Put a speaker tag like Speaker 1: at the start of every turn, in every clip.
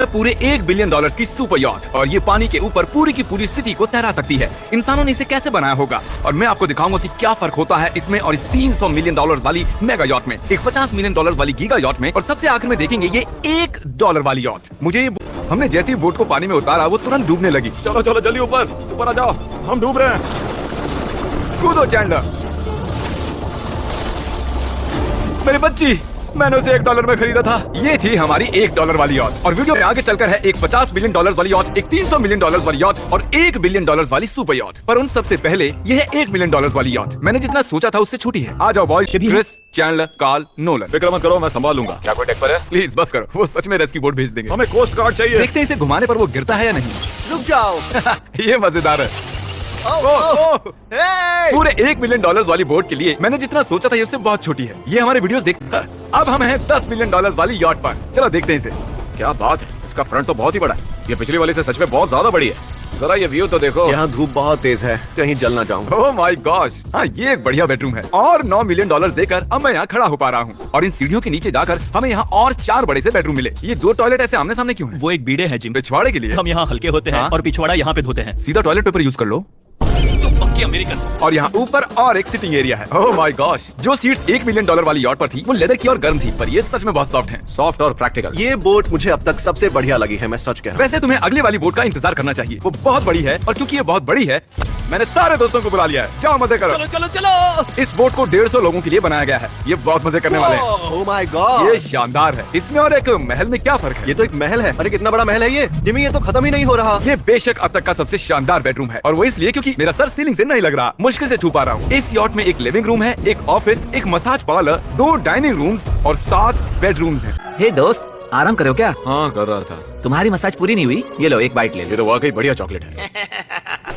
Speaker 1: पूरे $1 बिलियन की super yacht, और ये पानी के ऊपर पूरी की पूरी सिटी को तैरा सकती है। इंसानों ने इसे कैसे बनाया होगा, और मैं आपको दिखाऊंगा कि क्या फर्क होता है इसमें और इस $300 मिलियन वाली मेगा यॉट में, एक $50 मिलियन वाली गीगा यॉट में, और सबसे आखिर में देखेंगे ये $1 वाली यॉट। हमने जैसे ही बोट को पानी में उतारा वो तुरंत डूबने लगी।
Speaker 2: चलो चलो जल्दी ऊपर आ जाओ, हम डूब रहे हैं।
Speaker 1: कूदो चैंडलर। मेरी बच्ची, मैंने उसे $1 में खरीदा था। ये थी हमारी $1 वाली यॉट, और वीडियो में आगे चलकर है एक $50 मिलियन वाली यॉट, एक $300 मिलियन वाली यॉट और $1 बिलियन वाली सुपर यॉट। पर उन सबसे पहले ये है $1 मिलियन वाली यॉट। मैंने जितना सोचा था उससे छोटी है। आ जाओ boys, Chris, Chandler, Carl, Nolan.
Speaker 2: फिक्र मत करो, मैं संभाल लूंगा।
Speaker 1: क्या कोई टेक पर है? प्लीज बस करो, वो सच में रेस्क्यू बोट भेज देंगे।
Speaker 2: हमें कोस्ट गार्ड चाहिए।
Speaker 1: देखते हैं इसे घुमाने पर वो गिरता है या नहीं।
Speaker 3: रुक जाओ।
Speaker 1: ये मजेदार है। पूरे $1 मिलियन वाली बोट के लिए मैंने जितना सोचा था ये उससे बहुत छोटी है। ये हमारे वीडियोस देख। अब हम हैं $10 मिलियन वाली यॉट पर। चलो देखते हैं इसे।
Speaker 2: क्या बात है, इसका फ्रंट तो बहुत ही बड़ा है। ये पिछली वाली से सच में बहुत ज्यादा बड़ी है। जरा ये व्यू तो देखो।
Speaker 3: यहाँ धूप बहुत तेज है, कहीं जल ना जाऊं।
Speaker 1: ओह माय गॉश, हाँ ये एक बढ़िया बेडरूम है। और $9 मिलियन देकर अब मैं यहाँ खड़ा हो पा रहा हूँ, और इन सीढ़ियों के नीचे जाकर हमें यहाँ और 4 बड़े से बेडरूम मिले। ये 2 टॉयलेट ऐसे आमने सामने क्यों है?
Speaker 4: वो एक बीड़े है जिम,
Speaker 1: पिछवाड़े के लिए।
Speaker 4: हम यहाँ हल्के होते हैं और पिछवाड़ा यहाँ पे धोते हैं।
Speaker 1: सीधा टॉयलेट पेपर यूज कर लो।
Speaker 4: तो पक्की अमेरिकन।
Speaker 1: और यहाँ ऊपर और एक सिटिंग एरिया है। ओह माय गॉश, जो सीट्स $1 मिलियन वाली यॉट पर थी वो लेदर की और गर्म थी, पर ये सच में बहुत सॉफ्ट है।
Speaker 2: सॉफ्ट और प्रैक्टिकल।
Speaker 3: ये बोट मुझे अब तक सबसे बढ़िया लगी है, मैं सच कह रहा हूँ।
Speaker 1: वैसे तुम्हें अगली वाली बोट का इंतजार करना चाहिए, वो बहुत बड़ी है, और क्योंकि ये बहुत बड़ी है मैंने सारे दोस्तों को बुला लिया है। जाओ मजे करो।
Speaker 4: चलो चलो चलो।
Speaker 1: इस बोट को 150 लोगों के लिए बनाया गया है। ये बहुत मजे करने वाले हैं।
Speaker 3: ओह माय गॉड,
Speaker 1: ये शानदार है। इसमें और एक महल में क्या फर्क है?
Speaker 3: ये तो एक महल है। अरे कितना बड़ा महल है ये जिमी, ये तो खत्म ही नहीं हो रहा।
Speaker 1: ये बेशक अब तक का सबसे शानदार बेडरूम है, और वो इसलिए क्योंकि मेरा सर सीलिंग से नहीं लग रहा, मुश्किल से छू पा रहा हूँ। इस यॉट में एक लिविंग रूम है, एक ऑफिस, एक मसाज पार्लर, 2 डाइनिंग रूम्स और 7 बेडरूम्स हैं।
Speaker 5: हे दोस्त, आराम करो क्या?
Speaker 2: हाँ कर रहा था।
Speaker 5: तुम्हारी मसाज पूरी नहीं हुई? ये लो एक बाइट ले लो।
Speaker 2: ये तो वाकई बढ़िया चॉकलेट है।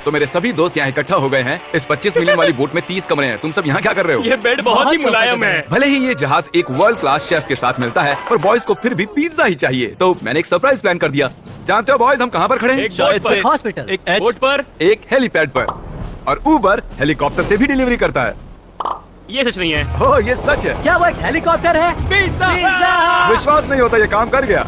Speaker 1: तो मेरे सभी दोस्त यहाँ इकट्ठा हो गए हैं। इस 25 मिलियन वाली बोट में 30 कमरे हैं। तुम सब यहाँ क्या कर रहे हो?
Speaker 4: ये बेड बहुत ही मुलायम है।
Speaker 1: भले ही ये जहाज एक वर्ल्ड क्लास शेफ के साथ मिलता है, पर बॉयज को फिर भी पिज्जा ही चाहिए, तो मैंने एक सरप्राइज प्लान कर दिया। जानते हो बॉयज हम कहाँ पर खड़े हैं?
Speaker 4: एक शायद से
Speaker 5: हॉस्पिटल,
Speaker 4: एक बोट पर,
Speaker 1: एक हेलीपैड पर, और उबर हेलीकॉप्टर से भी डिलीवरी करता है।
Speaker 4: ये सच नहीं है।
Speaker 1: ओह ये सच है।
Speaker 5: क्या वो एक हेलीकॉप्टर है?
Speaker 1: विश्वास नहीं होता ये काम कर गया।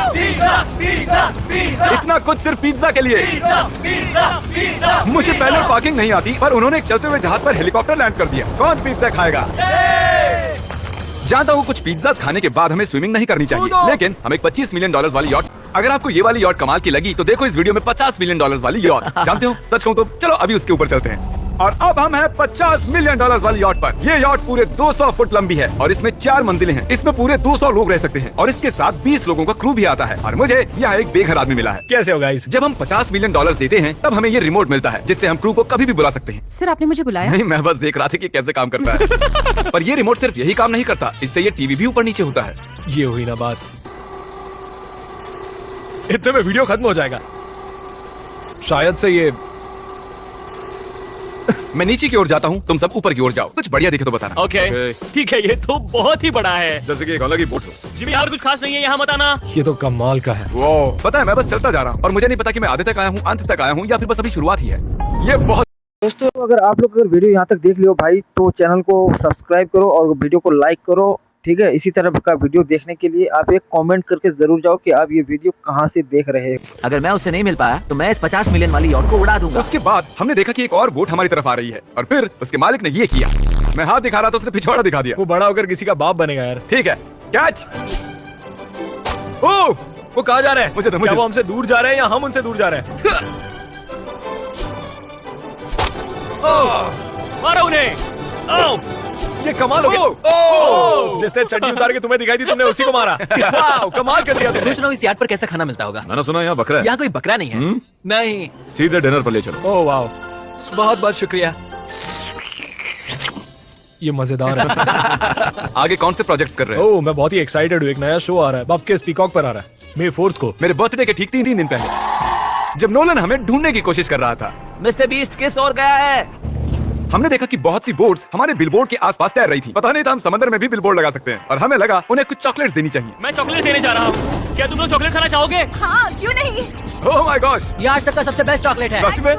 Speaker 4: पिज़्ज़ा, पिज़्ज़ा, पिज़्ज़ा,
Speaker 1: इतना कुछ सिर्फ पिज्जा के लिए।
Speaker 4: Pizza, pizza, pizza.
Speaker 1: मुझे पहले पार्किंग नहीं आती, पर उन्होंने एक चलते हुए जहाज पर हेलीकॉप्टर लैंड कर दिया। कौन पिज्जा खाएगा? जानता हूँ कुछ पिज्जा खाने के बाद हमें स्विमिंग नहीं करनी चाहिए, लेकिन हमें $25 मिलियन वाली यॉट। अगर आपको ये वाली यॉट कमाल की लगी तो देखो इस वीडियो में $50 मिलियन वाली यॉट। जानते हो सच कहूँ तो चलो अभी उसके ऊपर चलते हैं। और अब हम हैं $50 मिलियन वाली यॉट पर। ये यॉट पूरे 200 फुट लंबी है और इसमें 4 मंजिलें हैं। इसमें पूरे 200 लोग रह सकते हैं, और इसके साथ 20 लोगों का क्रू भी आता है। और मुझे यहाँ एक बेघर आदमी मिला है।
Speaker 4: कैसे हो गाइस?
Speaker 1: जब हम $50 मिलियन देते हैं तब हमें ये रिमोट मिलता है, जिससे हम क्रू को कभी भी बुला सकते हैं।
Speaker 6: सर आपने मुझे बुलाया?
Speaker 1: नहीं, मैं बस देख रहा था कि कैसे काम करता है। पर ये रिमोट सिर्फ यही काम नहीं करता, इससे ये टीवी भी ऊपर नीचे होता है।
Speaker 4: ये हुई ना बात, इतने में वीडियो खत्म हो जाएगा। शायद से ये
Speaker 1: मैं नीचे की ओर जाता हूँ, तुम सब ऊपर की ओर जाओ। कुछ बढ़िया दिखे तो बताना।
Speaker 4: ओके ठीक है। ये तो बहुत ही बड़ा है।
Speaker 2: जैसे कि एक अलग ही बोट हो।
Speaker 4: जिमी और कुछ खास नहीं है यहाँ, मत आना। ये तो कमाल का है।
Speaker 1: वो पता है मैं बस चलता जा रहा हूँ, और मुझे नहीं पता कि मैं आधे तक आया हूँ, अंत तक आया हूँ, या फिर बस अभी शुरुआत ही है। ये बहुत
Speaker 7: दोस्तों, अगर आप लोग वीडियो यहाँ तक देख लियो भाई, तो चैनल को सब्सक्राइब करो और वीडियो को लाइक करो, ठीक है। इसी तरह का वीडियो देखने के लिए आप एक कमेंट करके जरूर जाओ कि आप ये वीडियो कहाँ से देख रहे हैं।
Speaker 5: अगर मैं उससे नहीं मिल पाया तो मैं इस 50 मिलियन वाली यॉट को उड़ा दूंगा।
Speaker 1: उसके बाद हमने देखा कि एक और बोट हमारी तरफ आ रही है, और फिर उसके मालिक ने ये किया। मैं हाथ दिखा रहा था, उसने पिछवाड़ा दिखा दिया।
Speaker 4: वो बड़ा होकर किसी का बाप बनेगा यार।
Speaker 1: ठीक है, कैच। ओह
Speaker 4: वो कहाँ जा रहे हैं?
Speaker 1: मुझे
Speaker 4: क्या वो हमसे दूर जा रहे हैं या हम उनसे दूर जा रहे हैं? मारो उन्हें। ये कमाल हो गया। जिसने चड्डी उतार के तुम्हें दिखाई दी तुमने उसी को मारा। वाओ, कमाल कर दिया तुमने।
Speaker 5: सोच रहा हूँ इस यार्ड पर कैसा खाना मिलता होगा।
Speaker 2: मैंने सुना यहाँ बकरा है।
Speaker 5: यहाँ कोई बकरा नहीं है। नहीं।
Speaker 2: सीधे डिनर पर ले चलो।
Speaker 4: ओह वाओ, बहुत बहुत शुक्रिया। ये मजेदार है।
Speaker 1: आगे कौन से प्रोजेक्ट्स कर रहे हो?
Speaker 4: ओह मैं बहुत ही एक्साइटेड हूँ। एक नया शो आ रहा है, बपकेस पीकॉक पर आ रहा है May 4 को।
Speaker 1: मेरे बर्थडे के ठीक 3 दिन पहले, जब नोलन हमें ढूंढने की कोशिश कर रहा था।
Speaker 5: मिस्टर बीस्ट किस ओर गया है?
Speaker 1: हमने देखा कि बहुत सी बोट्स हमारे बिलबोर्ड के आसपास तैर रही थी। पता नहीं था हम समंदर में भी बिलबोर्ड लगा सकते हैं, और हमें लगा उन्हें कुछ चॉकलेट्स देनी चाहिए।
Speaker 4: मैं चॉकलेट देने जा रहा हूँ। क्या तुम लोग चॉकलेट खाना चाहोगे?
Speaker 6: हाँ क्यों नहीं।
Speaker 1: ओह माय गॉश,
Speaker 5: ये आज तक का सबसे बेस्ट चॉकलेट है।
Speaker 1: सच में?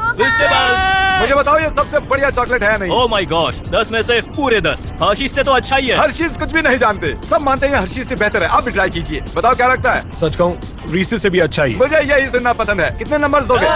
Speaker 1: मुझे बताओ ये सबसे बढ़िया चॉकलेट है नहीं?
Speaker 4: ओह माय गॉश, 10 में से पूरे 10। हर्शीज से तो अच्छा ही है।
Speaker 1: हर्शीज कुछ भी नहीं जानते, सब मानते हैं हर्शीज से बेहतर है। आप भी ट्राई कीजिए, बताओ क्या लगता है?
Speaker 4: सच कहूँ, रीसेस से भी अच्छा ही।
Speaker 1: मुझे यही सुनना पसंद है। कितने नंबर्स दोगे?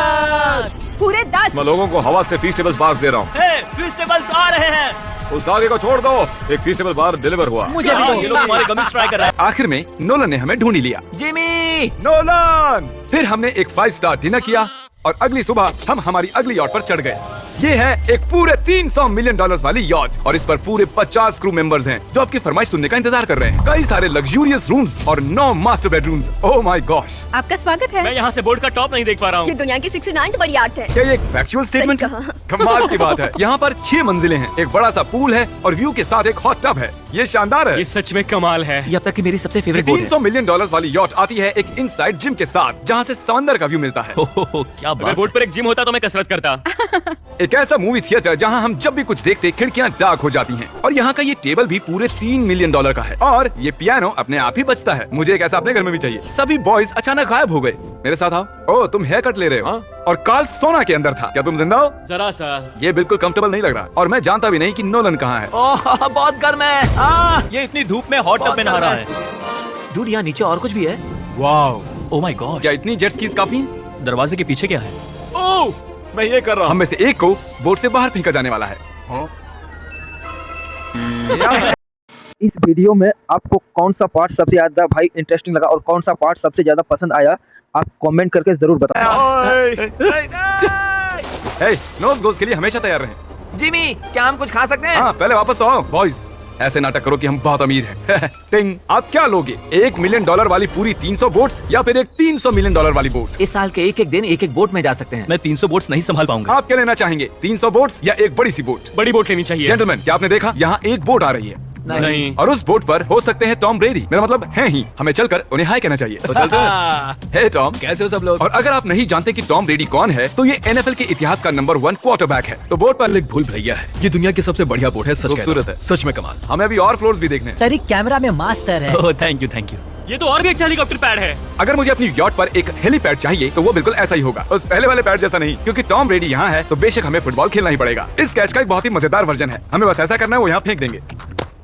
Speaker 6: पूरे 10।
Speaker 2: मैं लोगों को हवा से फीस्टेबल्स बार्स दे रहा हूँ।
Speaker 4: फेस्टिवल्स आ रहे हैं।
Speaker 2: उस धागे को छोड़ दो, एक फीस्टेबल बार डिलीवर हुआ।
Speaker 5: मुझे भी
Speaker 4: ये लोग हमारे गमिस ट्राई कर रहे हैं।
Speaker 1: आखिर में नोलन ने हमें ढूंढ ही लिया।
Speaker 5: Jimmy,
Speaker 1: Nolan! फिर हमने एक 5 स्टार डिनर किया और अगली सुबह हम हमारी अगली यॉट पर चढ़ गए। ये है एक पूरे 300 मिलियन डॉलर्स वाली यॉट और इस पर पूरे 50 क्रू मेंबर्स हैं जो आपकी फरमाइश सुनने का इंतजार कर रहे हैं। कई सारे लग्जूरियस रूम्स और 9 master bedrooms. Oh my gosh,
Speaker 6: आपका स्वागत है।
Speaker 4: मैं यहाँ से बोर्ड का टॉप नहीं देख पा रहा
Speaker 6: ये
Speaker 4: हूँ।
Speaker 6: दुनिया की 69th बड़ी आर्ट है।
Speaker 1: क्या ये एक फैक्चुअल स्टेटमेंट है?
Speaker 6: सही
Speaker 1: कमाल की बात है। यहाँ पर 6 मंजिलें हैं, एक बड़ा सा पूल है और व्यू के साथ एक हॉट टब है। ये शानदार है।
Speaker 4: ये सच में कमाल है।
Speaker 5: ये अब तक की मेरी सबसे फेवरेट बोट है।
Speaker 1: 300 मिलियन डॉलर्स वाली यॉट आती है एक इनसाइड जिम के साथ जहाँ से समंदर का व्यू मिलता है।
Speaker 4: क्या अगर बोर्ड पर एक जिम होता तो मैं कसरत करता।
Speaker 1: एक ऐसा मूवी थिएटर जहां हम जब भी कुछ देखते खिड़कियां डार्क हो जाती हैं। और यहाँ का ये टेबल भी पूरे 3 मिलियन डॉलर का है और ये पियानो अपने आप ही बजता है। मुझे एक ऐसा अपने घर में भी चाहिए। सभी बॉयज अचानक गायब हो गए। मेरे साथ आओ। ओह, तुम हेयर कट ले रहे हो? और कार्ल सोना के अंदर था। क्या तुम जिंदा हो?
Speaker 4: जरा सा।
Speaker 1: ये बिल्कुल कंफर्टेबल नहीं लग रहा और मैं जानता भी नहीं कि नोलन कहाँ है।
Speaker 5: ओह, बहुत गर्म है।
Speaker 4: ये इतनी धूप में हॉट टब में नहा रहा है।
Speaker 5: डूड, यहाँ नीचे और कुछ भी है।
Speaker 4: Wow, oh my God.
Speaker 1: क्या इतनी जेट स्कीज काफी हैं?
Speaker 4: दरवाजे के पीछे क्या है? ओह,
Speaker 2: मैं ये कर रहा
Speaker 1: हम में से एक को बोट से बाहर फेंका जाने वाला है।
Speaker 7: इस वीडियो में आपको कौन सा पार्ट सबसे ज्यादा भाई इंटरेस्टिंग लगा और कौन सा पार्ट सबसे ज्यादा पसंद आया, आप कमेंट करके जरूर बताएं।
Speaker 1: नोज गोज के लिए हमेशा तैयार रहें।
Speaker 5: जिमी, क्या हम कुछ खा सकते हैं?
Speaker 1: हाँ, पहले वापस तो आओ बॉयज। ऐसे नाटक करो कि हम बहुत अमीर हैं। टिंग, आप क्या लोगे? 1 मिलियन डॉलर वाली पूरी 300 बोट्स या फिर एक 300 मिलियन डॉलर वाली बोट?
Speaker 5: इस साल के एक दिन एक बोट में जा सकते हैं।
Speaker 4: मैं 300 बोट्स नहीं संभाल पाऊंगा।
Speaker 1: आप क्या लेना चाहेंगे, 300 बोट्स या एक बड़ी सी बोट?
Speaker 4: बड़ी बोट लेनी चाहिए।
Speaker 1: जेंटलमैन, क्या आपने देखा यहाँ एक बोट आ रही है?
Speaker 4: नहीं।
Speaker 1: और उस बोट पर हो सकते हैं टॉम ब्रेडी। मेरा मतलब है ही। हमें चलकर उन्हें हाय कहना चाहिए। तो चलते हैं। हे टॉम,
Speaker 4: कैसे हो सब लोग?
Speaker 1: और अगर आप नहीं जानते कि टॉम ब्रेडी कौन है तो ये NFL के इतिहास का नंबर 1 क्वार्टरबैक है। तो बोट पर
Speaker 4: एक भूल भैया है। ये दुनिया की सबसे बढ़िया बोट है। सच
Speaker 1: खूबसूरत है।
Speaker 4: सच में कमाल।
Speaker 1: हमें अभी और फ्लोर्स भी देखने हैं।
Speaker 5: तरीक कैमरा में मास्टर है।
Speaker 4: ओह, थैंक यू थैंक यू। ये तो और भी अच्छा हेलीकॉप्टर पैड है।
Speaker 1: अगर मुझे अपनी यॉट पर एक हेलीपैड चाहिए तो वो बिल्कुल ऐसा ही होगा, उस पहले वाले पैड जैसा नहीं। क्योंकि टॉम ब्रेडी यहाँ है तो बेशक हमें फुटबॉल खेलना ही पड़ेगा। इस कैच का एक बहुत ही मजेदार वर्जन है। हमें बस ऐसा करना है, वो यहाँ फेंक देंगे।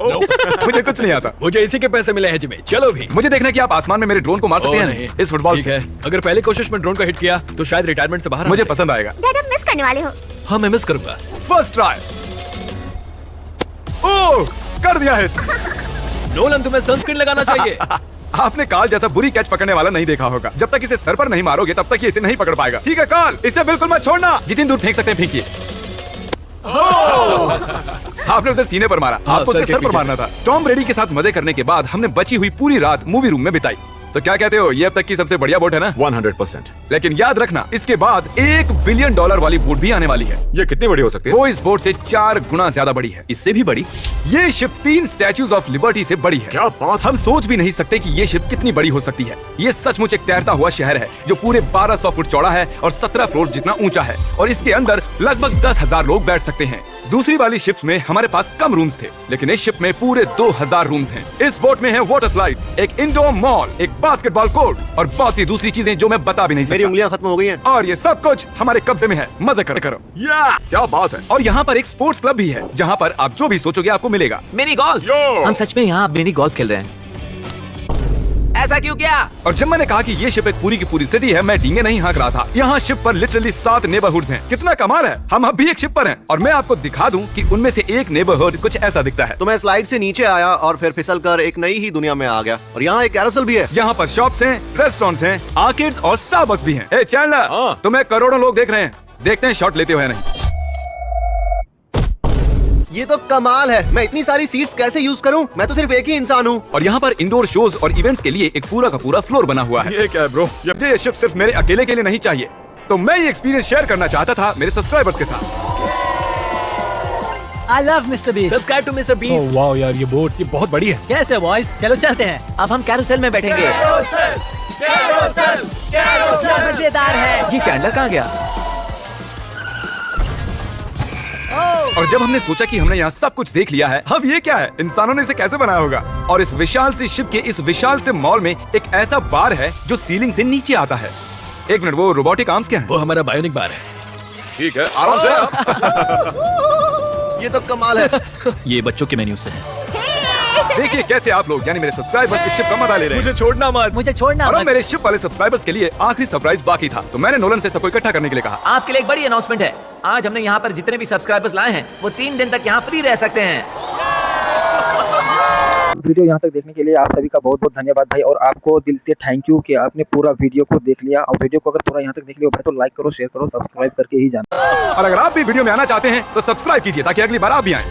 Speaker 1: मुझे कुछ नहीं आता।
Speaker 4: मुझे इसी के पैसे मिले हैं जिमी। चलो भी।
Speaker 1: मुझे देखना है कि आप आसमान में मेरे ड्रोन को मार सकते हैं नहीं इस फुटबॉल
Speaker 4: ठीक
Speaker 1: से।
Speaker 4: है, अगर पहले कोशिश में ड्रोन को हिट किया तो शायद रिटायरमेंट से बाहर
Speaker 1: मुझे पसंद आएगा।
Speaker 6: डैड, आप मिस करने वाले हो।
Speaker 4: हाँ, मैं मिस करूंगा।
Speaker 1: First try. ओह, कर दिया हिट।
Speaker 4: नोलन, तुम्हें सनस्क्रीन लगाना चाहिए।
Speaker 1: आपने कार्ल जैसा बुरी कैच पकड़ने वाला नहीं देखा होगा। जब तक इसे सर पर नहीं मारोगे तब तक ये इसे नहीं पकड़ पाएगा। ठीक है कार्ल, इसे बिल्कुल मत छोड़ना। जितनी दूर फेंक सकते हैं फेंकिए। आपने उसे सीने पर मारा। आपको उसके सर पर मारना था। टॉम ब्रेडी के साथ मजे करने के बाद हमने बची हुई पूरी रात मूवी रूम में बिताई। तो क्या कहते हो, ये अब तक की सबसे बढ़िया बोट है ना?
Speaker 2: 100%।
Speaker 1: लेकिन याद रखना, इसके बाद 1 बिलियन डॉलर वाली बोट भी आने वाली है।
Speaker 2: ये कितनी बड़ी हो सकती है?
Speaker 1: वो इस बोट से 4 गुना ज्यादा बड़ी है।
Speaker 4: इससे भी बड़ी?
Speaker 1: ये शिप 3 स्टैच्यूज ऑफ लिबर्टी से बड़ी है।
Speaker 2: क्या बात!
Speaker 1: हम सोच भी नहीं सकते कि ये शिप कितनी बड़ी हो सकती है। ये सचमुच एक तैरता हुआ शहर है जो पूरे 1200 फुट चौड़ा है और 17 फ्लोर जितना ऊंचा है और इसके अंदर लगभग 10,000 लोग बैठ सकते हैं। दूसरी वाली शिप्स में हमारे पास कम रूम्स थे, लेकिन इस शिप में पूरे 2000 रूम्स हैं। इस बोट में है वाटर स्लाइड्स, एक इंडोर मॉल, एक बास्केटबॉल कोर्ट और बहुत सी दूसरी चीजें जो मैं बता भी नहीं
Speaker 3: मेरी
Speaker 1: सकता।
Speaker 3: उंगलियां खत्म हो गई हैं।
Speaker 1: और ये सब कुछ हमारे कब्जे में है। मजे करो।
Speaker 2: क्या बात है!
Speaker 1: और यहाँ पर एक स्पोर्ट्स क्लब भी है जहाँ पर आप जो भी सोचोगे आपको मिलेगा।
Speaker 5: Mini golf. हम सच में यहाँ मिनी गोल्फ खेल रहे हैं। ऐसा क्यों किया?
Speaker 1: और जब मैंने कहा कि ये शिप एक पूरी की पूरी सिटी है, मैं डींगे नहीं हाँक रहा था। यहाँ शिप पर लिटरली 7 नेबरहुड्स हैं। कितना कमाल है। हम अब भी एक शिप पर हैं और मैं आपको दिखा दूं कि उनमें से एक नेबरहुड कुछ ऐसा दिखता है।
Speaker 3: तो मैं स्लाइड से नीचे आया और फिर फिसलकर एक नई ही दुनिया में आ गया। और यहाँ एक कैरोसेल भी है।
Speaker 1: यहाँ पर शॉप्स हैं, रेस्टोरेंट्स हैं, आर्केड्स और स्टारबक्स भी हैं। ए चैंडलर,
Speaker 2: हाँ।
Speaker 1: तुम्हें करोड़ों लोग देख रहे हैं। देखते हैं शॉट लेते हो या नहीं।
Speaker 3: ये तो कमाल है। मैं इतनी सारी सीट्स कैसे यूज करूं? मैं तो सिर्फ एक ही इंसान हूं।
Speaker 1: और यहाँ पर इंडोर शोज और इवेंट्स के लिए एक पूरा का पूरा फ्लोर बना हुआ है।
Speaker 2: ये क्या है ब्रो?
Speaker 1: ये शिप सिर्फ मेरे अकेले के लिए नहीं चाहिए, तो मैं ये एक्सपीरियंस शेयर करना चाहता था मेरे सब्सक्राइबर्स के साथ।
Speaker 5: I love Mr. Beast.
Speaker 4: Subscribe to Mister Beast. Oh wow यार, ये बोट ये बहुत बड़ी है।
Speaker 5: कैसे बॉयज? चलो चलते हैं। अब हम कैरोसेल में बैठेंगे। मजेदार है। ये चैंडलर कहाँ गया?
Speaker 1: और जब हमने सोचा कि हमने यहाँ सब कुछ देख लिया है, अब ये क्या है, इंसानों ने इसे कैसे बनाया होगा। और इस विशाल सी शिप के इस विशाल से मॉल में एक ऐसा बार है जो सीलिंग से नीचे आता है। एक मिनट, वो रोबोटिक आर्म्स क्या है?
Speaker 4: वो हमारा बायोनिक बार है।
Speaker 2: ठीक है, आराम से।
Speaker 3: ये तो कमाल है।
Speaker 4: ये बच्चों के मेन्यू से है।
Speaker 1: देखिए कैसे आप लोग यानी मेरे सब्सक्राइबर्स इस शिप का मजा ले रहे हैं।
Speaker 4: मुझे छोड़ना मत।
Speaker 5: मुझे छोड़ना
Speaker 1: और अब
Speaker 5: मत।
Speaker 1: मेरे शिप वाले सब्सक्राइबर्स के लिए आखिरी सरप्राइज बाकी था, तो मैंने नोलन से सबको इकट्ठा करने के लिए कहा।
Speaker 5: आपके लिए एक बड़ी अनाउंसमेंट है। आज हमने यहाँ पर जितने भी सब्सक्राइबर्स लाए हैं वो 3 दिन तक यहाँ फ्री रह सकते हैं।
Speaker 7: वीडियो यहाँ तक देखने के लिए आप सभी का बहुत बहुत धन्यवाद भाई, और आपको दिल से थैंक यू कि आपने पूरा वीडियो को देख लिया। और वीडियो को अगर पूरा यहाँ तक देख लिया भाई तो लाइक करो, शेयर करो, सब्सक्राइब करके ही जाना।
Speaker 1: और अगर आप भी वीडियो में आना चाहते हैं तो सब्सक्राइब कीजिए ताकि अगली बार आप भी आएं।